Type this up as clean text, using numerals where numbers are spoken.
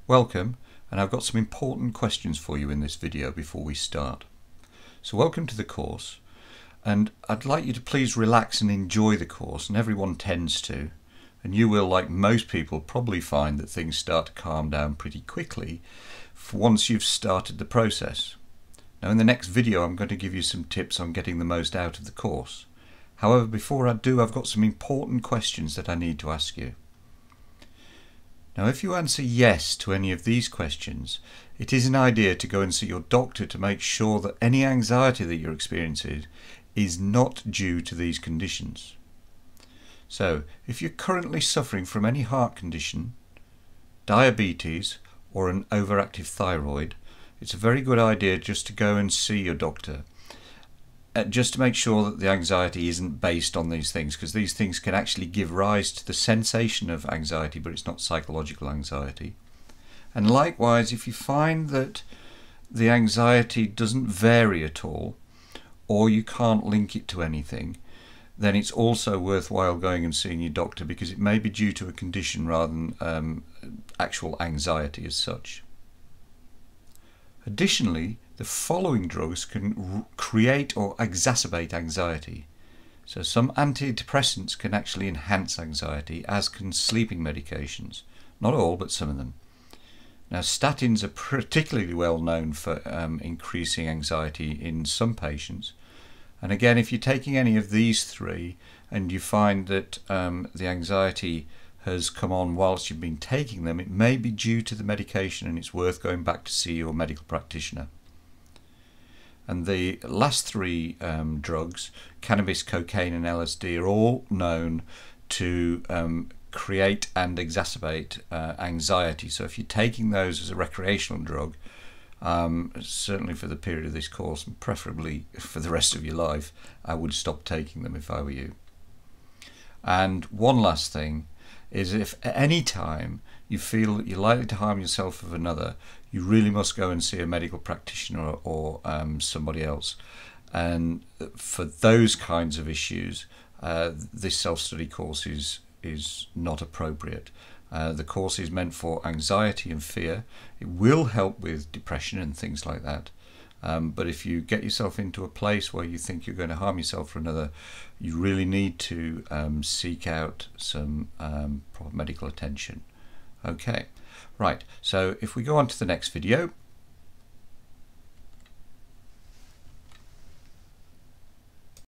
Welcome, and I've got some important questions for you in this video before we start. So welcome to the course, and I'd like you to please relax and enjoy the course, and everyone tends to, and you will, like most people, probably find that things start to calm down pretty quickly once you've started the process. Now in the next video I'm going to give you some tips on getting the most out of the course. However, before I do, I've got some important questions that I need to ask you. Now if you answer yes to any of these questions, it is an idea to go and see your doctor to make sure that any anxiety that you're experiencing is not due to these conditions. So if you're currently suffering from any heart condition, diabetes or an overactive thyroid, it's a very good idea just to go and see your doctor. Just to make sure that the anxiety isn't based on these things, because these things can actually give rise to the sensation of anxiety, but it's not psychological anxiety. And likewise, if you find that the anxiety doesn't vary at all, or you can't link it to anything, then it's also worthwhile going and seeing your doctor, because it may be due to a condition rather than actual anxiety as such. Additionally, the following drugs can create or exacerbate anxiety. So some antidepressants can actually enhance anxiety, as can sleeping medications. Not all, but some of them. Now statins are particularly well known for increasing anxiety in some patients. And again, if you're taking any of these three and you find that the anxiety has come on whilst you've been taking them, it may be due to the medication, and it's worth going back to see your medical practitioner. And the last three drugs, cannabis, cocaine and LSD, are all known to create and exacerbate anxiety. So if you're taking those as a recreational drug, certainly for the period of this course, and preferably for the rest of your life, I would stop taking them if I were you. And one last thing is, if at any time you feel that you're likely to harm yourself or another, you really must go and see a medical practitioner or somebody else. And for those kinds of issues, this self-study course is not appropriate. The course is meant for anxiety and fear. It will help with depression and things like that. But if you get yourself into a place where you think you're going to harm yourself or another, you really need to seek out some proper medical attention. Okay, right, so if we go on to the next video,